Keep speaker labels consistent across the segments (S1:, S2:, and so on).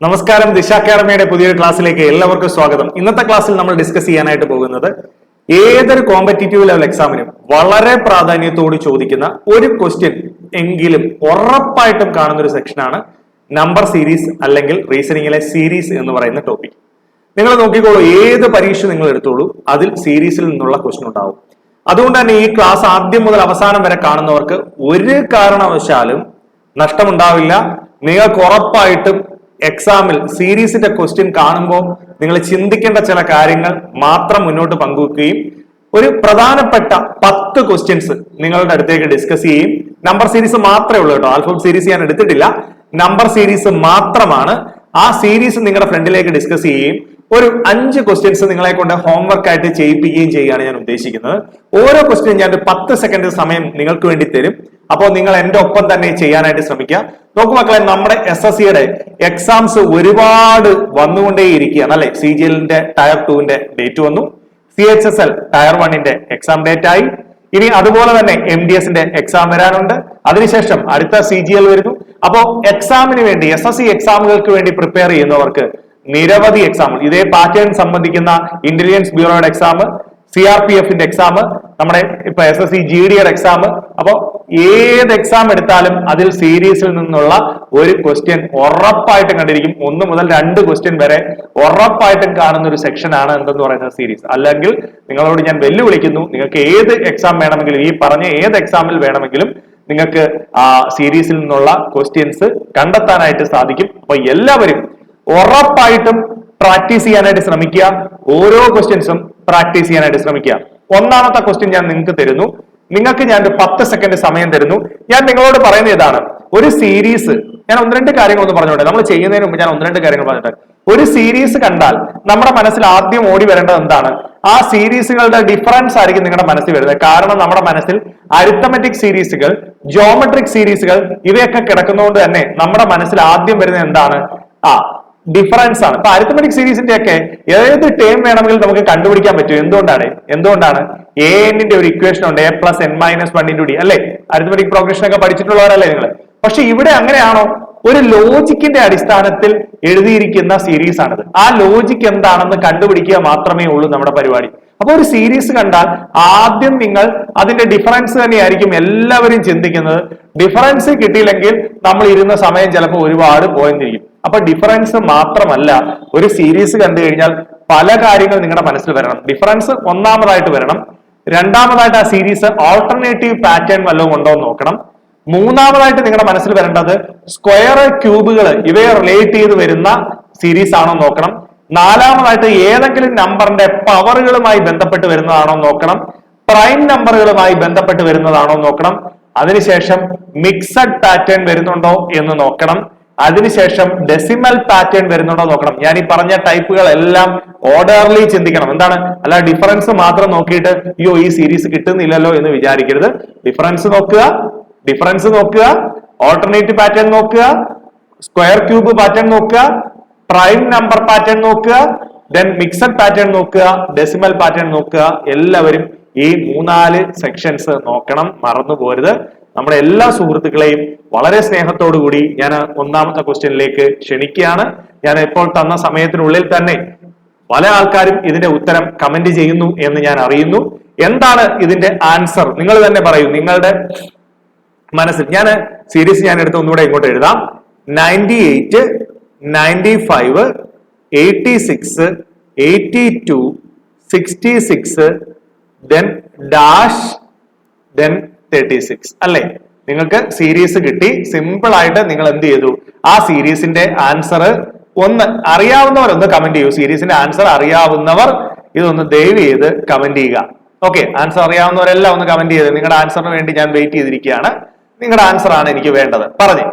S1: നമസ്കാരം, ദിശ അക്കാഡമിയുടെ പുതിയൊരു ക്ലാസ്സിലേക്ക് എല്ലാവർക്കും സ്വാഗതം. ഇന്നത്തെ ക്ലാസ്സിൽ നമ്മൾ ഡിസ്കസ് ചെയ്യാനായിട്ട് പോകുന്നത് ഏതൊരു കോമ്പറ്റീറ്റീവ് ലെവൽ എക്സാമിനും വളരെ പ്രാധാന്യത്തോട് ചോദിക്കുന്ന ഒരു ക്വസ്റ്റ്യൻ എങ്കിലും ഉറപ്പായിട്ടും കാണുന്ന ഒരു സെക്ഷനാണ് നമ്പർ സീരീസ് അല്ലെങ്കിൽ റീസണിങ്ങിലെ സീരീസ് എന്ന് പറയുന്ന ടോപ്പിക്. നിങ്ങൾ നോക്കിക്കോളൂ, ഏത് പരീക്ഷ നിങ്ങൾ എടുത്തോളൂ, അതിൽ സീരീസിൽ നിന്നുള്ള ക്വസ്റ്റ്യൻ ഉണ്ടാവും. അതുകൊണ്ട് തന്നെ ഈ ക്ലാസ് ആദ്യം മുതൽ അവസാനം വരെ കാണുന്നവർക്ക് ഒരു കാരണവശാലും നഷ്ടമുണ്ടാവില്ല. നിങ്ങൾക്ക് ഉറപ്പായിട്ടും എക്സാമിൽ സീരീസിന്റെ ക്വസ്റ്റ്യൻ കാണുമ്പോൾ നിങ്ങൾ ചിന്തിക്കേണ്ട ചില കാര്യങ്ങൾ മാത്രം മുന്നോട്ട് പങ്കുവെക്കുകയും ഒരു പ്രധാനപ്പെട്ട 10 ക്വസ്റ്റ്യൻസ് നിങ്ങളുടെ അടുത്തേക്ക് ഡിസ്കസ് ചെയ്യും. നമ്പർ സീരീസ് മാത്രമേ ഉള്ളൂ കേട്ടോ, ആൽഫബറ്റ് സീരീസ് ഞാൻ എടുത്തിട്ടില്ല. നമ്പർ സീരീസ് മാത്രമാണ്. ആ സീരീസ് നിങ്ങളുടെ ഫ്രണ്ടിലേക്ക് ഡിസ്കസ് ചെയ്യുകയും ഒരു 5 ക്വസ്റ്റ്യൻസ് നിങ്ങളെ കൊണ്ട് ഹോംവർക്ക് ആയിട്ട് ചെയ്യിപ്പിക്കുകയും ചെയ്യുകയാണ് ഞാൻ ഉദ്ദേശിക്കുന്നത്. ഓരോ ക്വസ്റ്റ്യൻ ഞാൻ ഒരു 10 സെക്കൻഡ് സമയം നിങ്ങൾക്ക് വേണ്ടി തരും. അപ്പോൾ നിങ്ങൾ എന്റെ ഒപ്പം തന്നെ ചെയ്യാനായിട്ട് ശ്രമിക്കുക. നോക്കൂ മക്കളെ, നമ്മുടെ SSCയുടെ എക്സാംസ് ഒരുപാട് വന്നുകൊണ്ടേയിരിക്കുകയാണ് അല്ലെ. CGLന്റെ ടയർ 2ന്റെ ഡേറ്റ് വന്നു, CHSL ടയർ 1ന്റെ എക്സാം ഡേറ്റ് ആയി. ഇനി അതുപോലെ തന്നെ MDSന്റെ എക്സാം വരാനുണ്ട്. അതിനുശേഷം അടുത്ത CGL വരുന്നു. അപ്പോ എക്സാമിന് വേണ്ടി SSC എക്സാമുകൾക്ക് വേണ്ടി പ്രിപ്പയർ ചെയ്യുന്നവർക്ക് നിരവധി എക്സാമുകൾ, ഇതേ പാറ്റേൺ സംബന്ധിക്കുന്ന ഇന്റലിജൻസ് ബ്യൂറോയുടെ എക്സാം, CRPFന്റെ എക്സാം, നമ്മുടെ ഇപ്പൊ SSC GDയുടെ എക്സാം. അപ്പോ ഏത് എക്സാം എടുത്താലും അതിൽ സീരീസിൽ നിന്നുള്ള ഒരു ക്വസ്റ്റ്യൻ ഉറപ്പായിട്ടും കണ്ടിരിക്കും. 1 മുതൽ 2 ക്വസ്റ്റ്യൻ വരെ ഉറപ്പായിട്ടും കാണുന്ന ഒരു സെക്ഷൻ ആണ് എന്തെന്ന് പറയുന്നത് സീരീസ്. അല്ലെങ്കിൽ നിങ്ങളോട് ഞാൻ വെല്ലുവിളിക്കുന്നു, നിങ്ങൾക്ക് ഏത് എക്സാം വേണമെങ്കിലും, ഈ പറഞ്ഞ ഏത് എക്സാമിൽ വേണമെങ്കിലും നിങ്ങൾക്ക് ആ സീരീസിൽ നിന്നുള്ള ക്വസ്റ്റ്യൻസ് കണ്ടെത്താനായിട്ട് സാധിക്കും. അപ്പൊ എല്ലാവരും ഉറപ്പായിട്ടും പ്രാക്ടീസ് ചെയ്യാനായിട്ട് ശ്രമിക്കുക. ഓരോ ക്വസ്റ്റ്യൻസും പ്രാക്ടീസ് ചെയ്യാനായിട്ട് ശ്രമിക്കുക. ഒന്നാമത്തെ ക്വസ്റ്റ്യൻ ഞാൻ നിങ്ങൾക്ക് തരുന്നു. നിങ്ങൾക്ക് ഞാൻ ഒരു 10 സെക്കൻഡ് സമയം തരുന്നു. ഞാൻ നിങ്ങളോട് പറയുന്നത് ഇതാണ്, ഒരു സീരീസ്, ഞാൻ 1-2 കാര്യങ്ങൾ ഒന്ന് പറഞ്ഞോട്ടെ. നമ്മൾ ചെയ്യുന്നതിന് മുമ്പ് ഞാൻ 1-2 കാര്യങ്ങൾ പറഞ്ഞിട്ട്, ഒരു സീരീസ് കണ്ടാൽ നമ്മുടെ മനസ്സിൽ ആദ്യം ഓടി വരേണ്ടത് എന്താണ്? ആ സീരീസുകളുടെ ഡിഫറൻസ് ആയിരിക്കും നിങ്ങളുടെ മനസ്സിൽ വരുന്നത്. കാരണം നമ്മുടെ മനസ്സിൽ അരിത്തമെറ്റിക് സീരീസുകൾ, ജോമെട്രിക് സീരീസുകൾ ഇവയൊക്കെ കിടക്കുന്നതുകൊണ്ട് തന്നെ നമ്മുടെ മനസ്സിൽ ആദ്യം വരുന്നത് എന്താണ്? ഡിഫറൻസ് ആണ്. അപ്പൊ അരിത്തമെറ്റിക് സീരീസിന്റെ ഒക്കെ ഏത് ടേം വേണമെങ്കിലും നമുക്ക് കണ്ടുപിടിക്കാൻ പറ്റും. എന്തുകൊണ്ടാണ് an-ന്റെ ഒരു ഇക്വേഷൻ ഉണ്ട്, a+n-1 അല്ലെ. അരിത്തമെറ്റിക് പ്രോഗ്രഷൻ ഒക്കെ പഠിച്ചിട്ടുള്ളവരല്ലേ നിങ്ങൾ. പക്ഷെ ഇവിടെ അങ്ങനെയാണോ? ഒരു ലോജിക്കിന്റെ അടിസ്ഥാനത്തിൽ എഴുതിയിരിക്കുന്ന സീരീസ് ആണിത്. ആ ലോജിക്ക് എന്താണെന്ന് കണ്ടുപിടിക്കുക മാത്രമേ ഉള്ളൂ നമ്മുടെ പരിപാടി. അപ്പൊ ഒരു സീരീസ് കണ്ടാൽ ആദ്യം നിങ്ങൾ അതിന്റെ ഡിഫറൻസ് തന്നെയായിരിക്കും എല്ലാവരും ചിന്തിക്കുന്നത്. ഡിഫറൻസ് കിട്ടിയില്ലെങ്കിൽ നമ്മൾ ഇരുന്ന സമയം ചിലപ്പോൾ ഒരുപാട് പോയെന്നിരിക്കും. അപ്പൊ ഡിഫറൻസ് മാത്രമല്ല, ഒരു സീരീസ് കണ്ടു കഴിഞ്ഞാൽ പല കാര്യങ്ങൾ നിങ്ങളുടെ മനസ്സിൽ വരണം. ഡിഫറൻസ് ഒന്നാമതായിട്ട് വരണം. രണ്ടാമതായിട്ട് ആ സീരീസ് ഓൾട്ടർനേറ്റീവ് പാറ്റേൺ വല്ലതും ഉണ്ടോ എന്ന് നോക്കണം. മൂന്നാമതായിട്ട് നിങ്ങളുടെ മനസ്സിൽ വരേണ്ടത് സ്ക്വയർ, ക്യൂബുകൾ ഇവയെ റിലേറ്റ് ചെയ്ത് വരുന്ന സീരീസ് ആണോ നോക്കണം. നാലാമതായിട്ട് ഏതെങ്കിലും നമ്പറിന്റെ പവറുകളുമായി ബന്ധപ്പെട്ട് വരുന്നതാണോ നോക്കണം. പ്രൈം നമ്പറുകളുമായി ബന്ധപ്പെട്ട് വരുന്നതാണോ നോക്കണം. അതിനുശേഷം മിക്സഡ് പാറ്റേൺ വരുന്നുണ്ടോ എന്ന് നോക്കണം. അതിനുശേഷം ഡെസിമൽ പാറ്റേൺ വരുന്നുണ്ടോ നോക്കണം. ഞാൻ ഈ പറഞ്ഞ ടൈപ്പുകൾ എല്ലാം ഓർഡർലി ചിന്തിക്കണം. എന്താണ്? അല്ല ഡിഫറൻസ് മാത്രം നോക്കിയിട്ട് അയ്യോ ഈ സീരീസ് കിട്ടുന്നില്ലല്ലോ എന്ന് വിചാരിക്കരുത്. ഡിഫറൻസ് നോക്കുക, ഓൾട്ടർനേറ്റീവ് പാറ്റേൺ നോക്കുക, സ്ക്വയർ ക്യൂബ് പാറ്റേൺ നോക്കുക, പ്രൈം നമ്പർ പാറ്റേൺ നോക്കുക, ദെൻ മിക്സഡ് പാറ്റേൺ നോക്കുക, ഡെസിമൽ പാറ്റേൺ നോക്കുക. എല്ലാവരും ഈ 3-4 സെക്ഷൻസ് നോക്കണം, മറന്നു പോരുത്. നമ്മുടെ എല്ലാ സുഹൃത്തുക്കളെയും വളരെ സ്നേഹത്തോടു കൂടി ഞാൻ ഒന്നാമത്തെ ക്വസ്റ്റ്യനിലേക്ക് ക്ഷണിക്കുകയാണ്. ഞാൻ ഇപ്പോൾ തന്ന സമയത്തിനുള്ളിൽ തന്നെ പല ആൾക്കാരും ഇതിന്റെ ഉത്തരം കമന്റ് ചെയ്യുന്നു എന്ന് ഞാൻ അറിയുന്നു. എന്താണ് ഇതിന്റെ ആൻസർ? നിങ്ങൾ തന്നെ പറയൂ നിങ്ങളുടെ മനസ്സിൽ. ഞാൻ സീരീസ് ഞാൻ എടുത്ത് ഒന്നുകൂടെ ഇങ്ങോട്ട് എഴുതാം. 98, 95, 86, 82, 66, then dash, then 36 അല്ലെ. നിങ്ങൾക്ക് സീരീസ് കിട്ടി. സിമ്പിൾ ആയിട്ട് നിങ്ങൾ എന്ത് ചെയ്തു? ആ സീരീസിന്റെ ആൻസർ ഒന്ന് അറിയാവുന്നവർ കമന്റ് ചെയ്യൂ. സീരീസിന്റെ ആൻസർ അറിയാവുന്നവർ ഇതൊന്ന് ദയവ് ചെയ്ത് കമന്റ് ചെയ്യുക. ഓക്കെ, ആൻസർ അറിയാവുന്നവരെല്ലാം ഒന്ന് കമന്റ് ചെയ്ത്. നിങ്ങളുടെ ആൻസറിന് വേണ്ടി ഞാൻ വെയിറ്റ് ചെയ്തിരിക്കുകയാണ്. നിങ്ങളുടെ ആൻസർ ആണ് എനിക്ക് വേണ്ടത്. പറഞ്ഞു.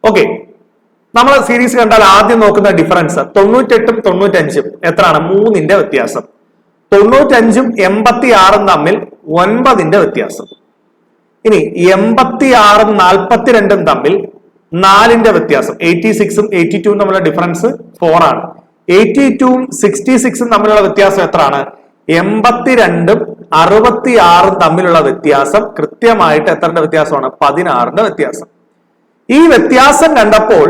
S1: ഓക്കെ, നമ്മൾ സീരീസ് കണ്ടാൽ ആദ്യം നോക്കുന്ന ഡിഫറൻസ് 98ഉം 95ഉം എത്രയാണ്? 3ന്റെ വ്യത്യാസം. 95ഉം 86ഉം തമ്മിൽ 9ന്റെ വ്യത്യാസം. ഇനി 86ഉം 42ഉം തമ്മിൽ 4ന്റെ വ്യത്യാസം. 86ഉം 82ഉം തമ്മിലുള്ള ഡിഫറൻസ് 4 ആണ്. 82ഉം 66ഉം തമ്മിലുള്ള വ്യത്യാസം എത്രയാണ്? 82ഉം 66ഉം തമ്മിലുള്ള വ്യത്യാസം കൃത്യമായിട്ട് എത്രയുടെ വ്യത്യാസമാണ്? 16ന്റെ വ്യത്യാസം. ഈ വ്യത്യാസം കണ്ടപ്പോൾ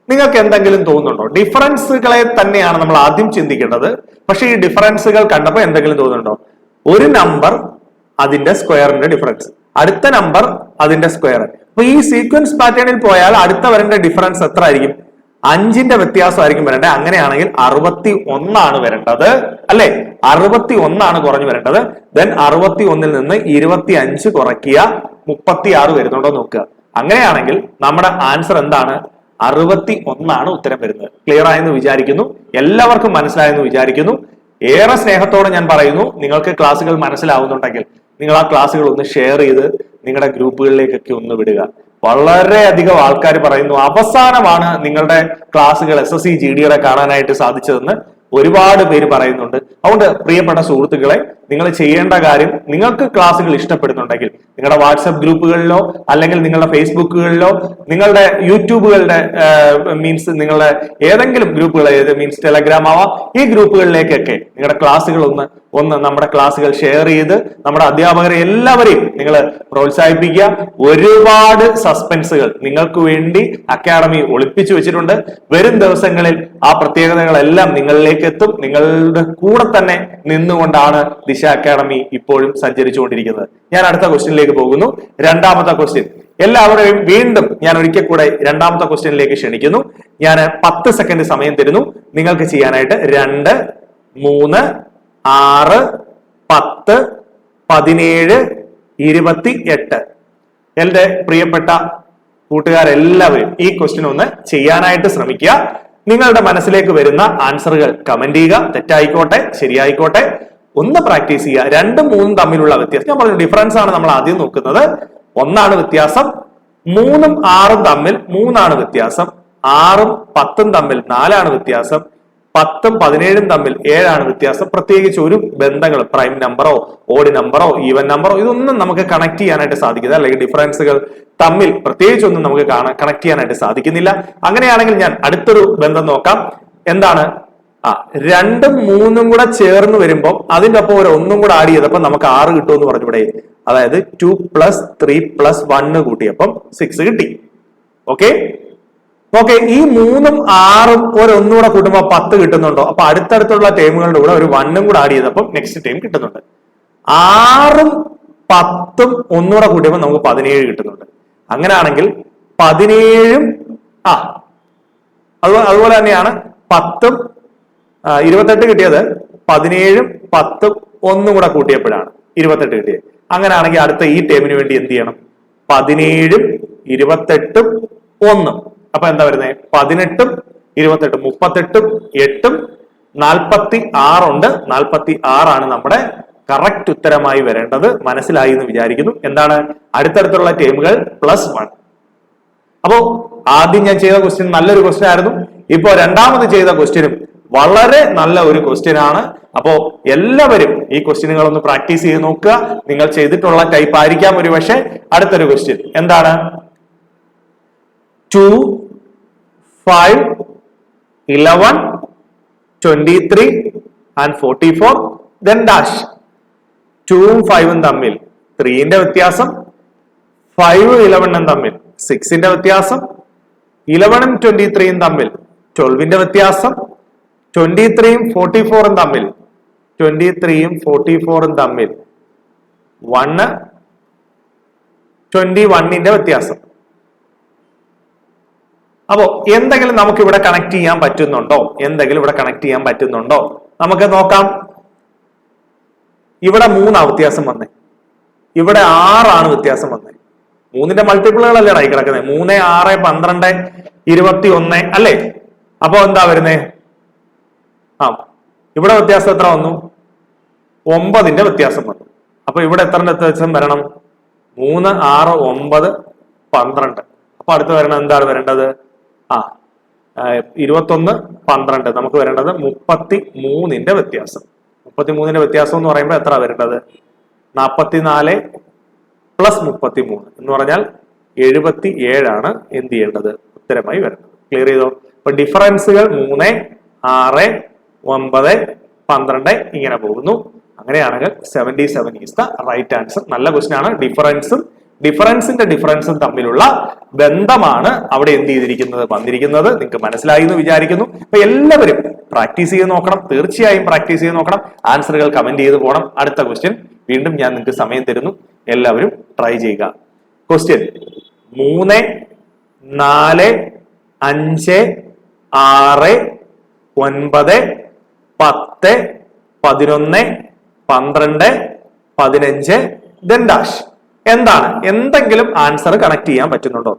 S1: നിങ്ങൾക്ക് എന്തെങ്കിലും തോന്നുന്നുണ്ടോ? ഡിഫറൻസുകളെ തന്നെയാണ് നമ്മൾ ആദ്യം ചിന്തിക്കേണ്ടത്. പക്ഷെ ഈ ഡിഫറൻസുകൾ കണ്ടപ്പോൾ എന്തെങ്കിലും തോന്നുന്നുണ്ടോ? ഒരു നമ്പർ അതിന്റെ സ്ക്വയറിന്റെ ഡിഫറൻസ്, അടുത്ത നമ്പർ അതിന്റെ സ്ക്വയർ. അപ്പൊ ഈ സീക്വൻസ് പാറ്റേണിൽ പോയാൽ അടുത്ത വരേണ്ട ഡിഫറൻസ് എത്ര ആയിരിക്കും? 5ന്റെ വ്യത്യാസമായിരിക്കും വരേണ്ടത്. അങ്ങനെയാണെങ്കിൽ 61 വരേണ്ടത്, അല്ലെ? 61 കുറഞ്ഞു വരേണ്ടത്. ദെൻ 61 നിന്ന് 25 കുറയ്ക്കുക, 36 വരുന്നുണ്ടോ നോക്കുക. അങ്ങനെയാണെങ്കിൽ നമ്മുടെ ആൻസർ എന്താണ്? 61 ഉത്തരം വരുന്നത്. ക്ലിയർ ആയെന്ന് വിചാരിക്കുന്നു, എല്ലാവർക്കും മനസ്സിലായെന്ന് വിചാരിക്കുന്നു. ഏറെ സ്നേഹത്തോടെ ഞാൻ പറയുന്നു, നിങ്ങൾക്ക് ക്ലാസ്സുകൾ മനസ്സിലാവുന്നുണ്ടെങ്കിൽ നിങ്ങൾ ആ ക്ലാസ്സുകൾ ഒന്ന് ഷെയർ ചെയ്ത് നിങ്ങളുടെ ഗ്രൂപ്പുകളിലേക്കൊക്കെ ഒന്ന് വിടുക. വളരെയധികം ആൾക്കാർ പറയുന്നു അവസാനമാണ് നിങ്ങളുടെ ക്ലാസ്സുകൾ SSC GD കാണാനായിട്ട് സാധിച്ചതെന്ന് ഒരുപാട് പേര് പറയുന്നുണ്ട്. അതുകൊണ്ട് പ്രിയപ്പെട്ട സുഹൃത്തുക്കളെ, നിങ്ങൾ ചെയ്യേണ്ട കാര്യം, നിങ്ങൾക്ക് ക്ലാസ്സുകൾ ഇഷ്ടപ്പെടുന്നുണ്ടെങ്കിൽ നിങ്ങളുടെ വാട്സപ്പ് ഗ്രൂപ്പുകളിലോ അല്ലെങ്കിൽ നിങ്ങളുടെ ഫേസ്ബുക്കുകളിലോ നിങ്ങളുടെ യൂട്യൂബുകളുടെ മീൻസ് നിങ്ങളുടെ ഏതെങ്കിലും ഗ്രൂപ്പുകൾ, മീൻസ് ടെലഗ്രാം ആവാം, ഈ ഗ്രൂപ്പുകളിലേക്കൊക്കെ നിങ്ങളുടെ ക്ലാസ്സുകൾ ഒന്ന് നമ്മുടെ ക്ലാസ്സുകൾ ഷെയർ ചെയ്ത് നമ്മുടെ അധ്യാപകരെ എല്ലാവരെയും നിങ്ങൾ പ്രോത്സാഹിപ്പിക്കുക. ഒരുപാട് സസ്പെൻസുകൾ നിങ്ങൾക്ക് വേണ്ടി അക്കാഡമി ഒളിപ്പിച്ചു വെച്ചിട്ടുണ്ട്. വരും ദിവസങ്ങളിൽ ആ പ്രത്യേകതകളെല്ലാം നിങ്ങളിലേക്ക് എത്തും. നിങ്ങളുടെ കൂടെ തന്നെ നിന്നുകൊണ്ടാണ് ദിശ അക്കാഡമി ഇപ്പോഴും സഞ്ചരിച്ചുകൊണ്ടിരിക്കുന്നത്. ഞാൻ അടുത്ത ക്വസ്റ്റ്യനിലേക്ക് പോകുന്നു. രണ്ടാമത്തെ ക്വസ്റ്റ്യൻ എല്ലാവരെയും വീണ്ടും ഞാൻ ഒരിക്കൽ കൂടെ രണ്ടാമത്തെ ക്വസ്റ്റ്യനിലേക്ക് ക്ഷണിക്കുന്നു. ഞാൻ 10 സെക്കൻഡ് സമയം തരുന്നു നിങ്ങൾക്ക് ചെയ്യാനായിട്ട്. 2, 3, 6, 10, 17, 28. എന്റെ പ്രിയപ്പെട്ട കൂട്ടുകാരെല്ലാവരും ഈ ക്വസ്റ്റ്യൻ ഒന്ന് ചെയ്യാനായിട്ട് ശ്രമിക്കുക. നിങ്ങളുടെ മനസ്സിലേക്ക് വരുന്ന ആൻസറുകൾ കമന്റ് ചെയ്യുക. തെറ്റായിക്കോട്ടെ ശരിയായിക്കോട്ടെ ഒന്ന് പ്രാക്ടീസ് ചെയ്യുക. 2ഉം 3ഉം തമ്മിലുള്ള വ്യത്യാസം ഞാൻ പറഞ്ഞു, ഡിഫറൻസ് ആണ് നമ്മൾ ആദ്യം നോക്കുന്നത്. 1 വ്യത്യാസം. 3ഉം 6ഉം തമ്മിൽ 3 വ്യത്യാസം. 6ഉം 10ഉം തമ്മിൽ 4 വ്യത്യാസം. 10ഉം 17ഉം തമ്മിൽ 7 വ്യത്യാസം. പ്രത്യേകിച്ച് ഒരു ബന്ധങ്ങൾ, പ്രൈം നമ്പറോ ഓഡ് നമ്പറോ ഈവൻ നമ്പറോ ഇതൊന്നും നമുക്ക് കണക്ട് ചെയ്യാനായിട്ട് സാധിക്കില്ല. അല്ലെങ്കിൽ ഡിഫറൻസുകൾ തമ്മിൽ പ്രത്യേകിച്ചൊന്നും നമുക്ക് കണക്ട് ചെയ്യാനായിട്ട് സാധിക്കുന്നില്ല. അങ്ങനെയാണെങ്കിൽ ഞാൻ അടുത്തൊരു ബന്ധം നോക്കാം. എന്താണ്? 2ഉം 3ഉം കൂടെ ചേർന്ന് വരുമ്പോൾ അതിന്റെ ഒപ്പം ഒരു 1ഉം കൂടെ ആഡ് ചെയ്തപ്പോൾ നമുക്ക് 6 കിട്ടുമെന്ന് പറഞ്ഞൂടെ? അതായത് 2 + 3 + 1 കൂട്ടിയപ്പം 6 കിട്ടി. ഓക്കെ, ഈ 3ഉം 6ഉം ഒരു 1 കൂടെ കൂട്ടുമ്പോൾ 10 കിട്ടുന്നുണ്ടോ? അപ്പൊ അടുത്തടുത്തുള്ള ടേമുകളുടെ കൂടെ ഒരു 1ഉം കൂടെ ആഡ് ചെയ്തപ്പോൾ നെക്സ്റ്റ് ടൈം കിട്ടുന്നുണ്ട്. 6ഉം 10ഉം 1 കൂടെ കൂട്ടിയപ്പോൾ നമുക്ക് 17 കിട്ടുന്നുണ്ട്. അങ്ങനെയാണെങ്കിൽ 17ഉം അതുപോലെ തന്നെയാണ് 10ഉം 28 കിട്ടിയത്. 17ഉം 10ഉം 1 കൂടെ കൂട്ടിയപ്പോഴാണ് 28 കിട്ടിയത്. അങ്ങനെയാണെങ്കിൽ അടുത്ത ഈ ടേമിന് വേണ്ടി എന്ത് ചെയ്യണം? 17ഉം 28ഉം 1. അപ്പൊ എന്താ വരുന്നത്? 18ഉം 28ഉം 38ഉം 8ഉം 46 ഉണ്ട്. 46 നമ്മുടെ കറക്റ്റ് ഉത്തരമായി വരേണ്ടത്. മനസ്സിലായി എന്ന് വിചാരിക്കുന്നു. എന്താണ്? അടുത്തടുത്തുള്ള ടേമുകൾ +1. അപ്പോ ആദ്യം ഞാൻ ചെയ്ത ക്വസ്റ്റ്യൻ നല്ലൊരു ക്വസ്റ്റ്യൻ ആയിരുന്നു. ഇപ്പോ രണ്ടാമത് ചെയ്ത ക്വസ്റ്റ്യനും വളരെ നല്ല ഒരു ക്വസ്റ്റ്യൻ ആണ്. അപ്പോ എല്ലാവരും ഈ ക്വസ്റ്റ്യനുകൾ ഒന്ന് പ്രാക്ടീസ് ചെയ്ത് നോക്കുക. നിങ്ങൾ ചെയ്തിട്ടുള്ള ടൈപ്പ് ആയിരിക്കാം ഒരു പക്ഷേ. അടുത്തൊരു ക്വസ്റ്റ്യൻ എന്താണ്? 2, 5, 11, 23 and 44 then dash. 2ഉം 5ഉം തമ്മിൽ 3ന്റെ വ്യത്യാസം. 5ഉം 11ഉം തമ്മിൽ 6ന്റെ വ്യത്യാസം. 11ഉം 23ഉം തമ്മിൽ 12ന്റെ വ്യത്യാസം. 23ഉം 44ഉം തമ്മിൽ 21ന്റെ വ്യത്യാസം. അപ്പോ എന്തെങ്കിലും നമുക്ക് ഇവിടെ കണക്ട് ചെയ്യാൻ പറ്റുന്നുണ്ടോ? നമുക്ക് നോക്കാം. ഇവിടെ 3 വ്യത്യാസം വന്നേ, ഇവിടെ 6 വ്യത്യാസം വന്നേ. 3ന്റെ മൾട്ടിപ്പിളുകളല്ലേ ആയി കിടക്കുന്നത്. 3, 6, 12, 21 അല്ലേ? അപ്പൊ എന്താ വരുന്നേ? ഇവിടെ വ്യത്യാസം എത്ര വന്നു? 9ന്റെ വ്യത്യാസം വന്നു. അപ്പൊ ഇവിടെ എത്ര വ്യത്യാസം വരണം? 3, 6, 9, 12. അപ്പൊ അടുത്ത് വരണം എന്താണ് വരേണ്ടത്? 21, 12 നമുക്ക് വരേണ്ടത് 33ന്റെ വ്യത്യാസം. 33ന്റെ വ്യത്യാസം എന്ന് പറയുമ്പോൾ എത്ര വരേണ്ടത്? 44 + 33 എന്ന് പറഞ്ഞാൽ 77 എന്ത് ചെയ്യേണ്ടത്? ഉത്തരമായി വരുന്നത്. ക്ലിയർ ചെയ്തോ? അപ്പൊ ഡിഫറൻസുകൾ 3, 6, 9, 12 ഇങ്ങനെ പോകുന്നു. അങ്ങനെയാണെങ്കിൽ 77 ഈസ് ദ റൈറ്റ് ആൻസർ. നല്ല ക്വസ്റ്റ്യൻ ആണ്. ഡിഫറൻസും ഡിഫറൻസും തമ്മിലുള്ള ബന്ധമാണ് അവിടെ എന്ത് ചെയ്തിരിക്കുന്നത് വന്നിരിക്കുന്നത്. നിങ്ങൾക്ക് മനസ്സിലായി എന്ന് വിചാരിക്കുന്നു. അപ്പൊ എല്ലാവരും പ്രാക്ടീസ് ചെയ്ത് നോക്കണം, തീർച്ചയായും പ്രാക്ടീസ് ചെയ്ത് നോക്കണം. ആൻസറുകൾ കമന്റ് ചെയ്ത് പോകണം. അടുത്ത ക്വസ്റ്റ്യൻ വീണ്ടും ഞാൻ നിങ്ങൾക്ക് സമയം തരുന്നു, എല്ലാവരും ട്രൈ ചെയ്യുക. Question 3, 4, 5, 6, 9, 10, 11, 12, 15 then dash. എന്താണ്? എന്തെങ്കിലും ആൻസർ കണക്ട് ചെയ്യാൻ പറ്റുന്നുണ്ടോ?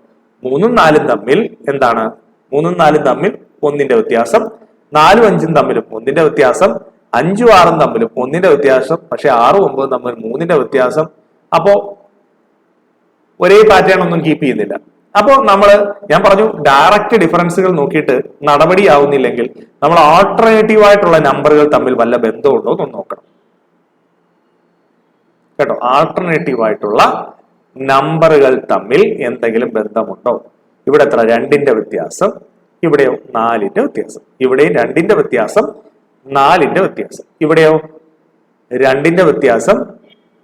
S1: 3ഉം 4ഉം തമ്മിൽ എന്താണ്? 3ഉം 4ഉം തമ്മിൽ 1ന്റെ വ്യത്യാസം, 4ഉം 5ഉം തമ്മിലും 1ന്റെ വ്യത്യാസം, 5ഉം 6ഉം തമ്മിലും 1ന്റെ വ്യത്യാസം, പക്ഷെ 6ഉം 9ഉം തമ്മിൽ 3ന്റെ വ്യത്യാസം. അപ്പോ ഒരേ പാറ്റേൺ ഒന്നും കീപ്പ് ചെയ്യുന്നില്ല. അപ്പോ ഞാൻ പറഞ്ഞു ഡയറക്റ്റ് ഡിഫറൻസുകൾ നോക്കിയിട്ട് നടപടിയാവുന്നില്ലെങ്കിൽ നമ്മൾ ആൾട്ടർനേറ്റീവ് ആയിട്ടുള്ള നമ്പറുകൾ തമ്മിൽ വല്ല ബന്ധമുണ്ടോ എന്ന് നോക്കണം കേട്ടോ. ആൾട്ടർനേറ്റീവ് ആയിട്ടുള്ള നമ്പറുകൾ തമ്മിൽ എന്തെങ്കിലും ബന്ധമുണ്ടോ? ഇവിടെ എത്ര? 2ന്റെ വ്യത്യാസം, ഇവിടെയോ 4ന്റെ വ്യത്യാസം, ഇവിടെയും 2ന്റെ വ്യത്യാസം, 4ന്റെ വ്യത്യാസം, ഇവിടെയോ 2ന്റെ വ്യത്യാസം,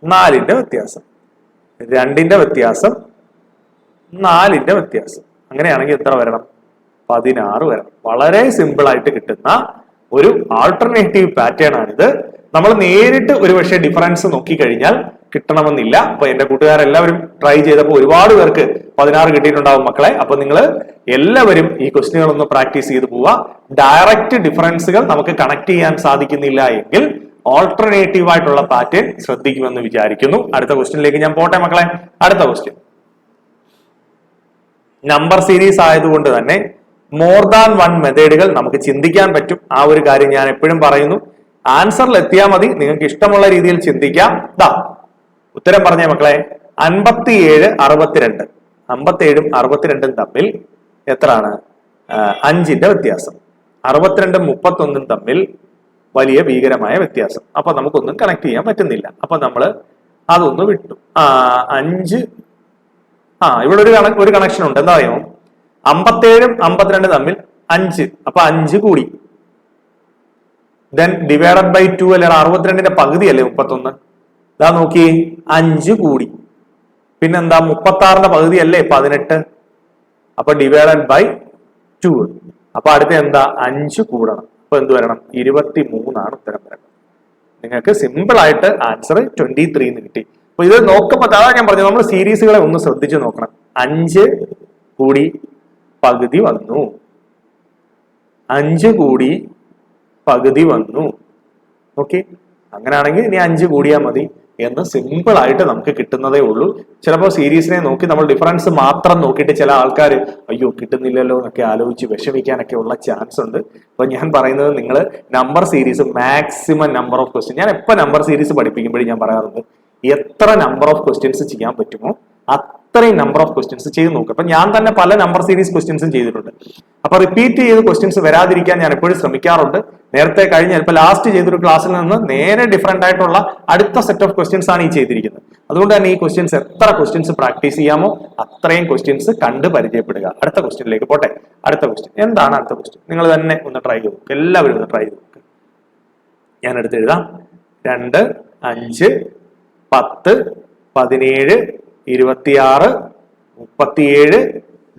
S1: 4ന്റെ വ്യത്യാസം, 2ന്റെ വ്യത്യാസം, 4ന്റെ വ്യത്യാസം. അങ്ങനെയാണെങ്കിൽ എത്ര വരണം? 16 വരണം. വളരെ സിമ്പിൾ ആയിട്ട് കിട്ടുന്ന ഒരു ആൾട്ടർനേറ്റീവ് പാറ്റേൺ ആണിത്. നമ്മൾ നേരിട്ട് ഒരുപക്ഷെ ഡിഫറൻസ് നോക്കിക്കഴിഞ്ഞാൽ കിട്ടണമെന്നില്ല. അപ്പൊ എന്റെ കൂട്ടുകാരെല്ലാവരും ട്രൈ ചെയ്തപ്പോൾ ഒരുപാട് പേർക്ക് 16 കിട്ടിയിട്ടുണ്ടാവും മക്കളെ. അപ്പൊ നിങ്ങൾ എല്ലാവരും ഈ ക്വസ്റ്റ്യനുകളൊന്ന് പ്രാക്ടീസ് ചെയ്ത് പോവുക. ഡയറക്റ്റ് ഡിഫറൻസുകൾ നമുക്ക് കണക്ട് ചെയ്യാൻ സാധിക്കുന്നില്ല എങ്കിൽ ഓൾട്ടർനേറ്റീവ് ആയിട്ടുള്ള പാറ്റേൺ ശ്രദ്ധിക്കുമെന്ന് വിചാരിക്കുന്നു. അടുത്ത ക്വസ്റ്റ്യനിലേക്ക് ഞാൻ പോട്ടെ മക്കളെ. അടുത്ത ക്വസ്റ്റ്യൻ നമ്പർ സീരീസ് ആയതുകൊണ്ട് തന്നെ മോർ ദാൻ 1 മെത്തേഡുകൾ നമുക്ക് ചിന്തിക്കാൻ പറ്റും. ആ ഒരു കാര്യം ഞാൻ എപ്പോഴും പറയുന്നു. ആൻസറിൽ എത്തിയാൽ മതി, നിങ്ങൾക്ക് ഇഷ്ടമുള്ള രീതിയിൽ ചിന്തിക്കാം. ഉത്തരം പറഞ്ഞേ മക്കളെ. 57, 62. 57ഉം 62ഉം തമ്മിൽ എത്രയാണ്? 5ന്റെ വ്യത്യാസം. 62ഉം 31ഉം തമ്മിൽ വലിയ ഭീകരമായ വ്യത്യാസം. അപ്പൊ നമുക്കൊന്നും കണക്ട് ചെയ്യാൻ പറ്റുന്നില്ല. അപ്പൊ നമ്മൾ അതൊന്ന് വിട്ടു. 5 ഇവിടെ ഒരു കണക്ഷൻ ഉണ്ട്. എന്താ പറയുമോ? 57ഉം 52ഉം തമ്മിൽ 5. അപ്പൊ 5 കൂടി. ദെൻ ഡിവൈഡഡ് ബൈ 2 അല്ലെ? 62ന്റെ പകുതി അല്ലേ 31? ഇതാ നോക്കി, 5 കൂടി. പിന്നെന്താ? 36ന്റെ പകുതി അല്ലേ 18? അപ്പൊ ഡിവൈഡഡ് ബൈ 2. അപ്പൊ അടുത്ത എന്താ? 5 കൂടണം. അപ്പൊ എന്ത് വരണം? 23 ആണ് ഉത്തരം വരണം. നിങ്ങൾക്ക് സിമ്പിൾ ആയിട്ട് ആൻസർ 23 എന്ന് കിട്ടി. അപ്പൊ ഇത് നോക്കുമ്പോൾ അതാ ഞാൻ പറഞ്ഞു, നമ്മൾ സീരീസുകളെ ഒന്ന് ശ്രദ്ധിച്ചു നോക്കണം. 5 കൂടി പകുതി വന്നു, 5 കൂടി പകുതി വന്നു. ഓക്കെ, അങ്ങനെയാണെങ്കിൽ ഇനി 5 കൂടിയാൽ മതി എന്ന് സിമ്പിൾ ആയിട്ട് നമുക്ക് കിട്ടുന്നതേ ഉള്ളൂ. ചിലപ്പോൾ സീരീസിനെ നോക്കി നമ്മൾ ഡിഫറൻസ് മാത്രം നോക്കിയിട്ട് ചില ആൾക്കാർ അയ്യോ കിട്ടുന്നില്ലല്ലോ എന്നൊക്കെ ആലോചിച്ച് വിഷമിക്കാനൊക്കെ ഉള്ള ചാൻസ് ഉണ്ട്. അപ്പൊ ഞാൻ പറയുന്നത്, നിങ്ങൾ number series maximum number of question, ഞാൻ എപ്പോൾ നമ്പർ സീരീസ് പഠിപ്പിക്കുമ്പോഴും ഞാൻ പറയാറുണ്ട്, എത്ര നമ്പർ ഓഫ് ക്വസ്റ്റ്യൻസ് ചെയ്യാൻ പറ്റുമോ അത്രയും നമ്പർ ഓഫ് ക്വസ്റ്റ്യൻസ് ചെയ്ത് നോക്കുക. അപ്പൊ ഞാൻ തന്നെ പല നമ്പർ സീരീസ് ക്വസ്റ്റ്യൻസും ചെയ്തിട്ടുണ്ട്. അപ്പൊ റിപ്പീറ്റ് ചെയ്ത് ക്വസ്റ്റ്യൻസ് വരാതിരിക്കാൻ ഞാൻ എപ്പോഴും ശ്രമിക്കാറുണ്ട്. നേരത്തെ കഴിഞ്ഞ ചിലപ്പോൾ ലാസ്റ്റ് ചെയ്തൊരു ക്ലാസ്സിൽ നിന്ന് നേരെ ഡിഫറെന്റ് ആയിട്ടുള്ള അടുത്ത സെറ്റ് ഓഫ് ക്വസ്റ്റ്യൻസ് ആണ് ഈ ചെയ്തിരിക്കുന്നത്. അതുകൊണ്ട് തന്നെ ഈ ക്വസ്റ്റ്യൻസ് എത്ര ക്വസ്റ്റ്യൻസ് പ്രാക്ടീസ് ചെയ്യാമോ അത്രയും ക്വസ്റ്റ്യൻസ് കണ്ട് പരിചയപ്പെടുക. അടുത്ത ക്വസ്റ്റ്യനിലേക്ക് പോട്ടെ. അടുത്ത ക്വസ്റ്റ്യൻ എന്താണ്? അടുത്ത ക്വസ്റ്റ്യൻ നിങ്ങൾ തന്നെ ഒന്ന് ട്രൈ ചെയ്ത് നോക്കുക. എല്ലാവരും ഒന്ന് ട്രൈ ചെയ്ത് നോക്കുക. ഞാൻ എടുത്ത് എഴുതാം. 2, 5, 10, 17, 26, 37,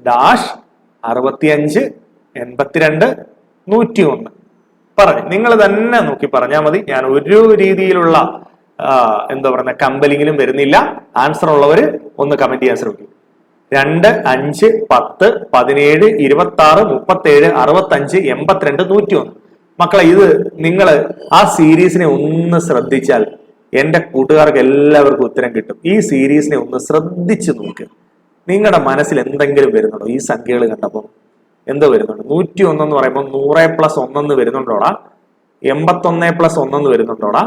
S1: ഡാഷ് 65, 82, 101. പറഞ്ഞു, നിങ്ങൾ തന്നെ നോക്കി പറഞ്ഞാൽ മതി. ഞാൻ ഒരു രീതിയിലുള്ള എന്താ പറയുക കമ്പലിങ്ങിലും വരുന്നില്ല. ആൻസർ ഉള്ളവര് ഒന്ന് കമന്റ് ചെയ്യാൻ ശ്രമിക്കും. 2, 5, 10, 17, 26, 37, 65, 82, 101. മക്കളെ, ഇത് നിങ്ങൾ ആ സീരീസിനെ ഒന്ന് ശ്രദ്ധിച്ചാൽ എന്റെ കൂട്ടുകാർക്ക് എല്ലാവർക്കും ഉത്തരം കിട്ടും. ഈ സീരീസിനെ ഒന്ന് ശ്രദ്ധിച്ചു നോക്ക്. നിങ്ങളുടെ മനസ്സിൽ എന്തെങ്കിലും വരുന്നുണ്ടോ? ഈ സംഖ്യകൾ കണ്ടപ്പോൾ എന്തോ വരുന്നുണ്ട്? 101 എന്ന് പറയുമ്പോൾ 100 + 1 വരുന്നുണ്ടോടാ? 81 + 1 വരുന്നുണ്ടോടാ?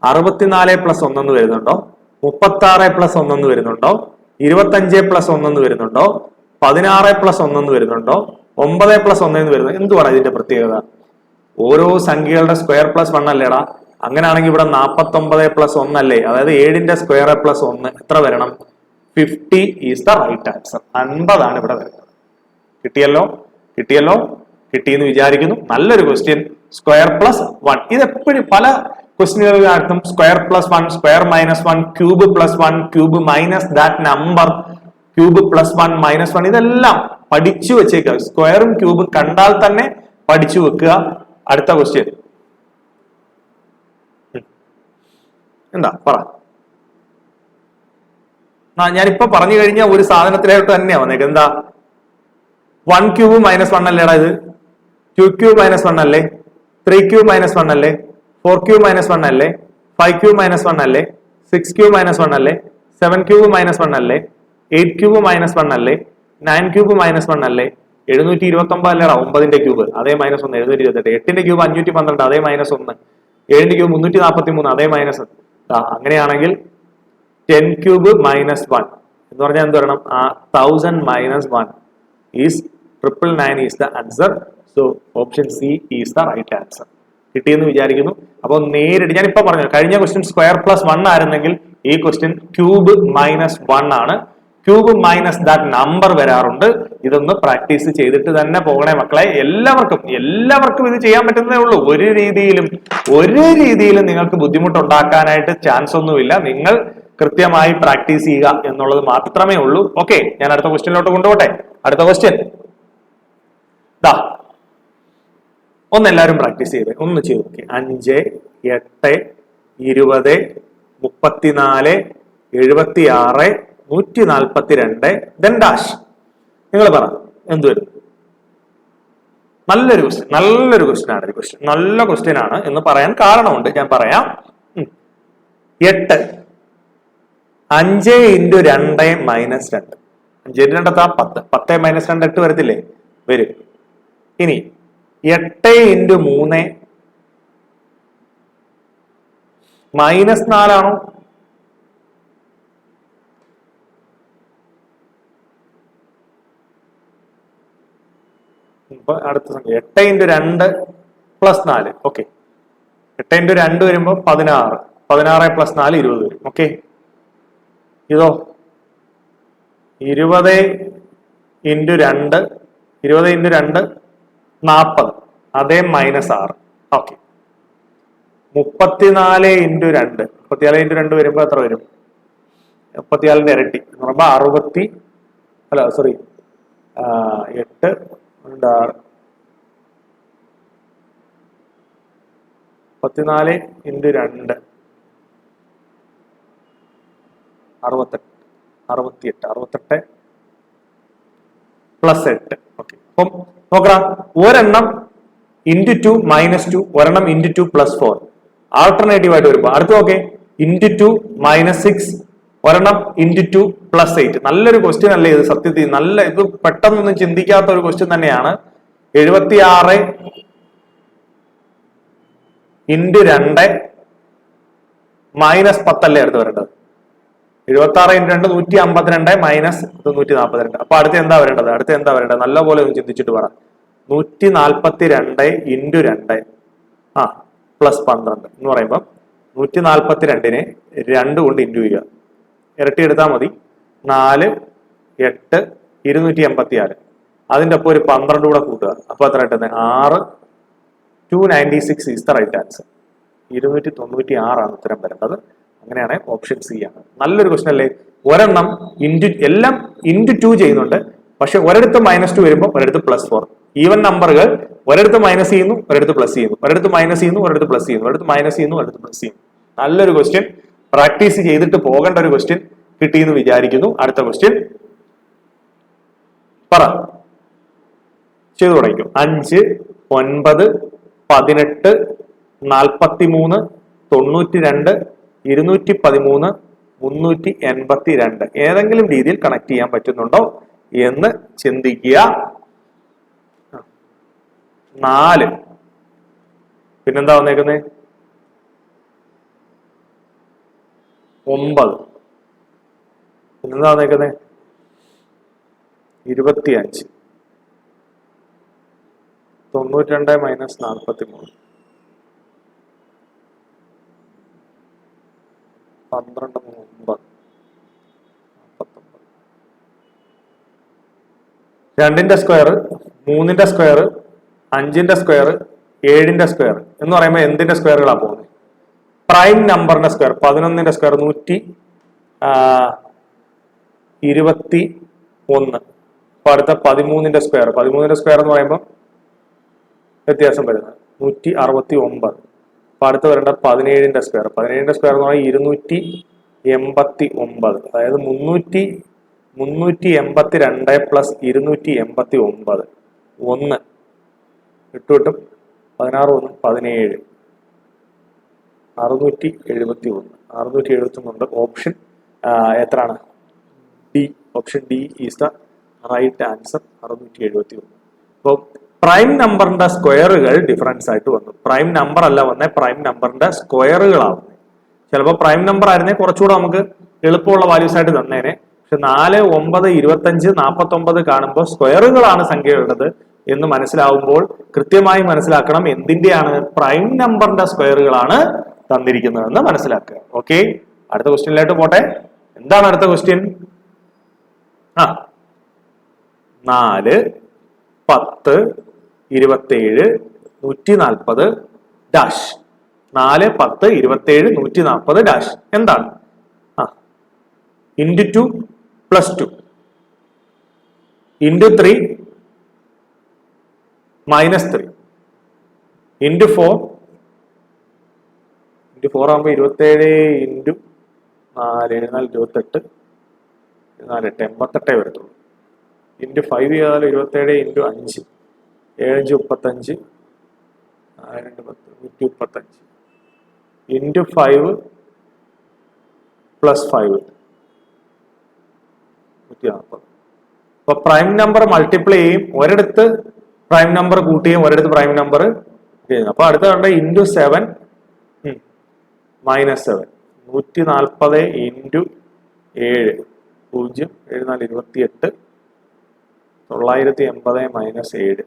S1: 64 + 1 വരുന്നുണ്ടോ? 36 + 1 വരുന്നുണ്ടോ? 25 + 1 വരുന്നുണ്ടോ? 16 + 1 വരുന്നുണ്ടോ? 9 + 1 വരുന്നു. എന്തുവാണ് ഇതിന്റെ പ്രത്യേകത? ഓരോ സംഖ്യകളുടെ സ്ക്വയർ പ്ലസ് 1 അല്ലേടാ? അങ്ങനെയാണെങ്കിൽ ഇവിടെ 49 + 1 അല്ലേ? അതായത് 7ന്റെ സ്ക്വയർ + 1 എത്ര വരണം? 50 ഈസ് ദ റൈറ്റ് ആൻസർ. 50 ആണ് ഇവിടെ വരുന്നത്. കിട്ടിയല്ലോ? കിട്ടിയെന്ന് വിചാരിക്കുന്നു. നല്ലൊരു ക്വസ്റ്റ്യൻ. സ്ക്വയർ + 1 ഇതെപ്പോഴും പല ക്വസ്റ്റ്യനുകളുടെ അർത്ഥം square plus 1, square minus 1, cube plus 1, cube minus that number, cube plus 1 minus 1, ഇതെല്ലാം പഠിച്ചു വെച്ചേക്കുക. സ്ക്വയറും ക്യൂബും കണ്ടാൽ തന്നെ പഠിച്ചു വെക്കുക. അടുത്ത ക്വസ്റ്റ്യൻ എന്താ പറ. ഞാനിപ്പോ പറഞ്ഞു കഴിഞ്ഞ ഒരു സാധനത്തിലായിട്ട് തന്നെയാ വന്നേക്ക്. എന്താ 1 ക്യൂബ് മൈനസ് 1 അല്ലേടാ ഇത്? 2 ക്യൂബ് മൈനസ് 1 അല്ലേ? 3 ക്യൂബ് മൈനസ് 1 അല്ലേ? 4 ക്യൂബ് മൈനസ് 1 അല്ലേ? 5 ക്യൂബ് മൈനസ് 1 അല്ലേ? 6 ക്യൂബ് മൈനസ് 1 അല്ലേ? 7 ക്യൂബ് മൈനസ് 1 അല്ലേ? 8 ക്യൂബ് മൈനസ് 1 അല്ലേ? 9 ക്യൂബ് മൈനസ് 1 അല്ലേ? 729 അല്ലേടാ 9ന്റെ ക്യൂബ്, അതേ മൈനസ് 1 728. 8ന്റെ ക്യൂബ് 512, അതേ മൈനസ് 1. 7ന്റെ ക്യൂബ് 343, അതേ മൈനസ്. അങ്ങനെയാണെങ്കിൽ 10 ക്യൂബ് മൈനസ് 1 എന്ന് പറഞ്ഞാൽ എന്ത് പറയണം? 1000 minus 1 is 999 is the answer. So option C is the right answer. കിട്ടിയെന്ന് വിചാരിക്കുന്നു. അപ്പോൾ നേരിട്ട് ഞാനിപ്പോ പറഞ്ഞു, കഴിഞ്ഞ ക്വസ്റ്റ്യൻ സ്ക്വയർ പ്ലസ് 1 ആയിരുന്നെങ്കിൽ ഈ ക്വസ്റ്റ്യൻ ക്യൂബ് മൈനസ് 1 ആണ്. ക്യൂബ് മൈനസ് ദാറ്റ് നമ്പർ വരാറുണ്ട്. ഇതൊന്ന് പ്രാക്ടീസ് ചെയ്തിട്ട് തന്നെ പോകണേ മക്കളെ. എല്ലാവർക്കും ഇത് ചെയ്യാൻ പറ്റുന്നതേ ഉള്ളൂ. ഒരു രീതിയിലും നിങ്ങൾക്ക് ബുദ്ധിമുട്ടുണ്ടാക്കാനായിട്ട് ചാൻസ് ഒന്നുമില്ല. നിങ്ങൾ കൃത്യമായി പ്രാക്ടീസ് ചെയ്യുക എന്നുള്ളത് മാത്രമേ ഉള്ളൂ. ഓക്കെ, ഞാൻ അടുത്ത ക്വസ്റ്റ്യനിലോട്ട് കൊണ്ടുപോട്ടെ. അടുത്ത ക്വസ്റ്റ്യൻ ഒന്ന് എല്ലാവരും പ്രാക്ടീസ് ചെയ്ത് ഒന്ന് ചെയ്ത് നോക്കി. 5, 8, 20, 34, 76, 142 ദെൻ ഡാഷ്. നിങ്ങൾ പറ എന്ത് വരും? നല്ലൊരു ക്വസ്റ്റ്യൻ ആണ്. നല്ല ക്വസ്റ്റ്യൻ ആണ് എന്ന് പറയാൻ കാരണമുണ്ട്, ഞാൻ പറയാം. 8 5 × 2 മൈനസ് 2. 5 × 2 10. 10 മൈനസ് 2 8 വരത്തില്ലേ? വരും. ഇനി 8 × 3 മൈനസ് 4 ആണോ? അടുത്ത സംഖ്യ 8 × 2 പ്ലസ് 4. ഓക്കെ, 8 × 2 വരുമ്പോ 16. 16 പ്ലസ് 4 20 വരും. ഓക്കെ, ഇതോ 20 × 2 40, അതേ മൈനസ് 6. ഓക്കെ, 34 × 2 34 × 2 വരുമ്പോ എത്ര വരും? 34ന്റെ ഇരട്ടി എന്ന് പറയുമ്പോ 8 64 × 2 68 പ്ലസ് 8. ഓക്കെ, അപ്പം നോക്കാം. ഒരെണ്ണം × 2 മൈനസ് 2, ഒരെണ്ണം × 2 പ്ലസ് 4. ആൾട്ടർനേറ്റീവ് ആയിട്ട് വരുമ്പോ അടുത്ത് നോക്കേ, × 2 മൈനസ് 6, ഒരെണ്ണം × 2 പ്ലസ് 8. നല്ലൊരു ക്വസ്റ്റ്യൻ അല്ലേ ഇത്? സത്യത്തിൽ ഇത് പെട്ടെന്നൊന്നും ചിന്തിക്കാത്ത ഒരു ക്വസ്റ്റ്യൻ തന്നെയാണ്. 76 × 2 മൈനസ് 10 അല്ലേ അടുത്ത് വരേണ്ടത്? 76 × 2 152 മൈനസ് 142. അപ്പൊ അടുത്ത് എന്താ വരേണ്ടത്? നല്ലപോലെ ഒന്ന് ചിന്തിച്ചിട്ട് പറ. 142 × 2 പ്ലസ് 12 എന്ന് പറയുമ്പോൾ 142നെ 2 കൊണ്ട് ഇൻറ്റു ചെയ്യുക. ഇരട്ടി എടുത്താൽ മതി. 4 8 286. അതിന്റെ ഒപ്പം ഒരു 12 കൂടെ കൂട്ടുക. അപ്പൊ എത്ര കിട്ടുന്നത്? 6 296 ഈസ് ദ റൈറ്റ് ആൻസർ. 296 ആണ് ഉത്തരം വരേണ്ടത്. അങ്ങനെയാണ് ഓപ്ഷൻ സി ആണ്. നല്ലൊരു ക്വസ്റ്റൻ അല്ലേ? ഒരെണ്ണം എല്ലാം × 2 ചെയ്യുന്നുണ്ട്. പക്ഷെ ഒരിടത്ത് -2 വരുമ്പോൾ ഒരിടത്ത് +4. ഈവൻ നമ്പറുകൾ ഒരിടത്ത് മൈനസ് ചെയ്യുന്നു, ഒരിടത്ത് പ്ലസ് ചെയ്യുന്നു, ഒരിടത്ത് മൈനസ് ചെയ്യുന്നു, ഒരിടത്ത് പ്ലസ് ചെയ്യുന്നു, ഒരിടത്ത് മൈനസ് ചെയ്യുന്നു, ഒരിടത്ത് പ്ലസ് ചെയ്യുന്നു. നല്ലൊരു ക്വസ്റ്റ്യൻ, പ്രാക്ടീസ് ചെയ്തിട്ട് പോകേണ്ട ഒരു ക്വസ്റ്റ്യൻ കിട്ടിയെന്ന് വിചാരിക്കുന്നു. അടുത്ത ക്വസ്റ്റ്യൻ പറ, ചെയ്തു തുടങ്ങിക്കും. 5 9 18 43 92 213 382 ഏതെങ്കിലും രീതിയിൽ കണക്ട് ചെയ്യാൻ പറ്റുന്നുണ്ടോ എന്ന് ചിന്തിക്കുക. 4 പിന്നെന്താ വന്നേക്കുന്നത്? 9 പിന്നെന്താ വന്നേക്കുന്നത്? 25 92 മൈനസ് 43 12 9 2ന്റെ സ്ക്വയർ 3ന്റെ സ്ക്വയർ 5ന്റെ സ്ക്വയർ 7ന്റെ സ്ക്വയർ എന്ന് പറയുമ്പോൾ എന്തിന്റെ സ്ക്വയറുകളാണ് പോകുന്നത്? പ്രൈം നമ്പറിന്റെ സ്ക്വയർ 11ന്റെ സ്ക്വയർ 121. അപ്പൊ അടുത്ത 13ന്റെ സ്ക്വയർ എന്ന് പറയുമ്പോൾ വ്യത്യാസം വരുന്നത് 169. അപ്പൊ അടുത്ത് വരേണ്ട 17ന്റെ സ്ക്വയർ എന്ന് പറയുമ്പോൾ 289. അതായത് 382 പ്ലസ് 289 1 കിട്ടും 16 1 17 671 ഓപ്ഷൻ എത്രയാണ്? D. Option D is the right answer. 671. അപ്പോൾ പ്രൈം നമ്പറിന്റെ സ്ക്വയറുകൾ ഡിഫറൻസ് ആയിട്ട് വന്നു. പ്രൈം നമ്പർ അല്ല വന്നേ, പ്രൈം നമ്പറിന്റെ സ്ക്വയറുകളാവുന്നത്. ചിലപ്പോൾ പ്രൈം നമ്പർ ആയിരുന്നേ കുറച്ചുകൂടെ നമുക്ക് എളുപ്പമുള്ള വാല്യൂസ് ആയിട്ട് തന്നേനെ. പക്ഷെ 4, 9, 25, 49 കാണുമ്പോൾ സ്ക്വയറുകളാണ് സംഖ്യകളുള്ളത് എന്ന് മനസ്സിലാവുമ്പോൾ കൃത്യമായി മനസ്സിലാക്കണം എന്തിന്റെയാണ് പ്രൈം നമ്പറിന്റെ സ്ക്വയറുകളാണ് തന്നിരിക്കുന്നതെന്ന് മനസ്സിലാക്കുക. ഓക്കെ, അടുത്ത ക്വസ്റ്റ്യനിലായിട്ട് പോട്ടെ. എന്താണ് അടുത്ത ക്വസ്റ്റ്യൻ? 4, 10, 27, 140 ഡാഷ്. 4, 10, 27, 140 ഡാഷ് എന്താണ്? Into 2 plus 2 into 3 minus 3 into 4 ആകുമ്പോൾ 27 ഇൻറ്റു 4 4 28 4 8 88 വരത്തുള്ളൂ. ഇൻറ്റു 5 ചെയ്താൽ 27 ഇൻറ്റു 5 7 35 135 ഇൻറ്റു 5 പ്ലസ് 5 140. അപ്പൊ പ്രൈം നമ്പർ മൾട്ടിപ്ലൈ ചെയ്യും, ഒരിടത്ത് പ്രൈം നമ്പർ കൂട്ടുകയും ഒരിടത്ത് പ്രൈം നമ്പർ ചെയ്യുന്നു. അപ്പൊ അടുത്ത കണ്ട into 7 minus 7 140 into 7 0 7 4 28 980 minus 7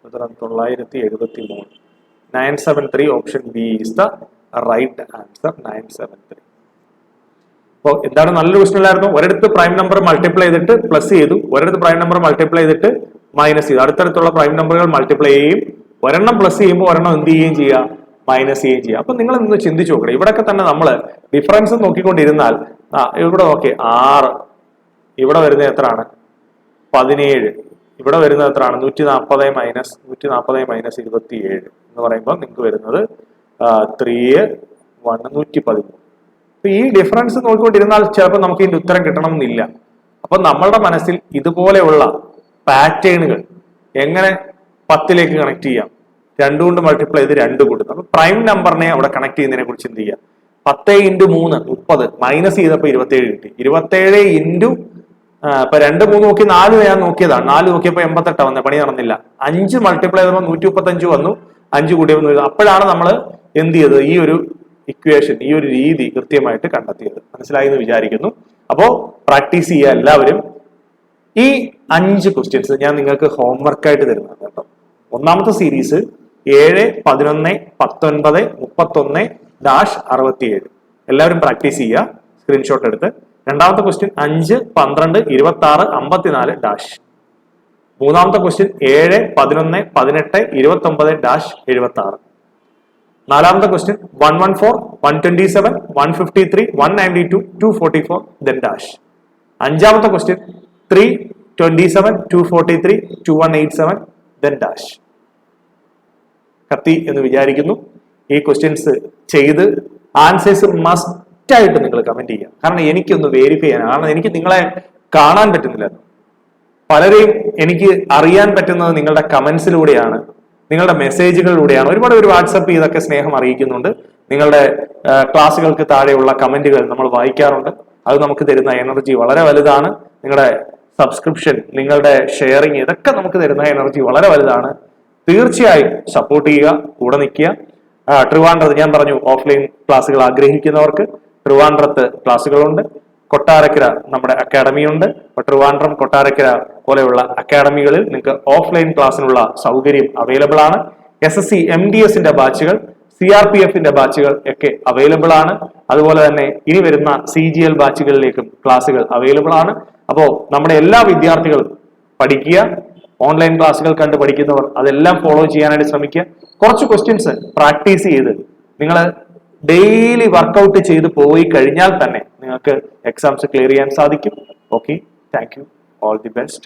S1: 973. 973 option B is the right answer. 973. അപ്പോൾ എന്താണ് നല്ലൊരു ക്വസ്റ്റ്യൻ അല്ലായിരുന്നു. ഒരിടത്ത് പ്രൈം നമ്പർ മൾട്ടിപ്ലൈ ചെയ്തിട്ട് പ്ലസ് ചെയ്തു, ഒരിടത്ത് പ്രൈം നമ്പർ മൾട്ടിപ്ലൈ ചെയ്തിട്ട് മൈനസ് ചെയ്തു. അടുത്തടുത്തുള്ള പ്രൈം നമ്പറുകൾ മൾട്ടിപ്ലൈ ചെയ്യും, ഒരെണ്ണം പ്ലസ് ചെയ്യുമ്പോൾ ഒരെണ്ണം എന്ത് ചെയ്യുകയും ചെയ്യുക, മൈനസ് ചെയ്യുകയും ചെയ്യുക. അപ്പൊ നിങ്ങൾ ഒന്ന് ചിന്തിച്ചു നോക്കണം. ഇവിടെയൊക്കെ തന്നെ നമ്മൾ ഡിഫറൻസ് നോക്കിക്കൊണ്ടിരുന്നാൽ ഇവിടെ നോക്കി 6, ഇവിടെ വരുന്നത് എത്രയാണ്? 17. ഇവിടെ വരുന്നത് എത്രയാണ്? 140 മൈനസ് 27 എന്ന് പറയുമ്പോൾ നിങ്ങൾക്ക് വരുന്നത് 3 1 113. അപ്പൊ ഈ ഡിഫറൻസ് നോക്കിക്കൊണ്ടിരുന്നാൽ ചിലപ്പോൾ നമുക്ക് ഇതിന്റെ ഉത്തരം കിട്ടണമെന്നില്ല. അപ്പൊ നമ്മളുടെ മനസ്സിൽ ഇതുപോലെയുള്ള പാറ്റേണുകൾ എങ്ങനെ 10ലേക്ക് കണക്ട് ചെയ്യാം, 2 കൊണ്ട് മൾട്ടിപ്ലൈ ചെയ്ത് 2 കൂട്ടുന്നു. അപ്പൊ പ്രൈം നമ്പറിനെ അവിടെ കണക്ട് ചെയ്യുന്നതിനെ കുറിച്ച് എന്ത് ചെയ്യുക? 10 ഇൻറ്റു 3 30 മൈനസ് ചെയ്തപ്പോൾ 27 കിട്ടി. 27 ഇൻറ്റു ഇപ്പൊ 2 3 നോക്കി 4 ഞാൻ നോക്കിയതാണ്. 4 നോക്കിയപ്പോൾ 88 വന്നത്, പണി നടന്നില്ല. 5 മൾട്ടിപ്ലൈ ചെയ്തപ്പോൾ 135 വന്നു, 5 കൂട്ടിയപ്പോൾ. അപ്പോഴാണ് നമ്മൾ എന്ത് ചെയ്തത്? ഈ ഒരു ഇക്വേഷൻ, ഈ ഒരു രീതി കൃത്യമായിട്ട് കണ്ടെത്തിയത്. മനസ്സിലായി എന്ന് വിചാരിക്കുന്നു. അപ്പോ പ്രാക്ടീസ് ചെയ്യുക എല്ലാവരും. ഈ 5 ക്വസ്റ്റ്യൻസ് ഞാൻ നിങ്ങൾക്ക് ഹോംവർക്കായിട്ട് തരുന്നുണ്ട് കേട്ടോ. ഒന്നാമത്തെ സീരീസ് 7, 11, 19, 31 ഡാഷ് 67 എല്ലാവരും പ്രാക്ടീസ് ചെയ്യുക സ്ക്രീൻഷോട്ട് എടുത്ത്. രണ്ടാമത്തെ ക്വസ്റ്റ്യൻ 5, 12, 26, 54 ഡാഷ്. മൂന്നാമത്തെ ക്വസ്റ്റ്യൻ 7, 11, 18, 29 ഡാഷ് 76. നാലാമത്തെ ക്വസ്റ്റ്യൻ 114, 127, 153, 192, 244 then ഡാഷ്. അഞ്ചാമത്തെ ക്വസ്റ്റ്യൻ 3, 27, 243, 2187 then ഡാഷ്. കത്തി എന്ന് വിചാരിക്കുന്നു. ഈ ക്വസ്റ്റ്യൻസ് ചെയ്ത് ആൻസേഴ്സ് മസ്റ്റ് ആയിട്ട് നിങ്ങൾ കമന്റ് ചെയ്യുക. കാരണം എനിക്കൊന്ന് വെരിഫൈ ചെയ്യാൻ, കാരണം എനിക്ക് നിങ്ങളെ കാണാൻ പറ്റുന്നില്ല. പലരെയും എനിക്ക് അറിയാൻ പറ്റുന്നത് നിങ്ങളുടെ കമന്റ്സിലൂടെയാണ്, നിങ്ങളുടെ മെസ്സേജുകളിലൂടെയാണ്. ഒരുപാട് ഒരു വാട്സപ്പ് ചെയ്തൊക്കെ സ്നേഹം അറിയിക്കുന്നുണ്ട്. നിങ്ങളുടെ ക്ലാസ്സുകൾക്ക് താഴെയുള്ള കമന്റുകൾ നമ്മൾ വായിക്കാറുണ്ട്. അത് നമുക്ക് തരുന്ന എനർജി വളരെ വലുതാണ്. നിങ്ങളുടെ സബ്സ്ക്രിപ്ഷൻ, നിങ്ങളുടെ ഷെയറിങ്, ഇതൊക്കെ നമുക്ക് തരുന്ന എനർജി വളരെ വലുതാണ്. തീർച്ചയായും സപ്പോർട്ട് ചെയ്യുക, കൂടെ നിൽക്കുക. ട്രിവാൻഡ്രത്ത് ഞാൻ പറഞ്ഞു, ഓഫ്ലൈൻ ക്ലാസ്സുകൾ ആഗ്രഹിക്കുന്നവർക്ക് ട്രിവാൻഡ്രത്ത് ക്ലാസ്സുകളുണ്ട്. കൊട്ടാരക്കര നമ്മുടെ അക്കാഡമിയുണ്ട്. ട്രിവാൻഡ്രം, കൊട്ടാരക്കര പോലെയുള്ള അക്കാഡമികളിൽ നിങ്ങൾക്ക് ഓഫ്ലൈൻ ക്ലാസ്സിനുള്ള സൗകര്യം അവൈലബിൾ ആണ്. SSC MDSന്റെ ബാച്ചുകൾ, CRPFന്റെ ബാച്ചുകൾ ഒക്കെ അവൈലബിൾ ആണ്. അതുപോലെ തന്നെ ഇനി വരുന്ന CGL ബാച്ചുകളിലേക്കും ക്ലാസ്സുകൾ അവൈലബിൾ ആണ്. അപ്പോൾ നമ്മുടെ എല്ലാ വിദ്യാർത്ഥികളും പഠിക്കുക. ഓൺലൈൻ ക്ലാസ്സുകൾ കണ്ട് പഠിക്കുന്നവർ അതെല്ലാം ഫോളോ ചെയ്യാനായിട്ട് ശ്രമിക്കുക. കുറച്ച് ക്വസ്റ്റ്യൻസ് പ്രാക്ടീസ് ചെയ്ത് നിങ്ങൾ ഡെയിലി വർക്കൗട്ട് ചെയ്ത് പോയി കഴിഞ്ഞാൽ തന്നെ നിങ്ങൾക്ക് എക്സാംസ് ക്ലിയർ ചെയ്യാൻ സാധിക്കും. Okay, thank you, all the best.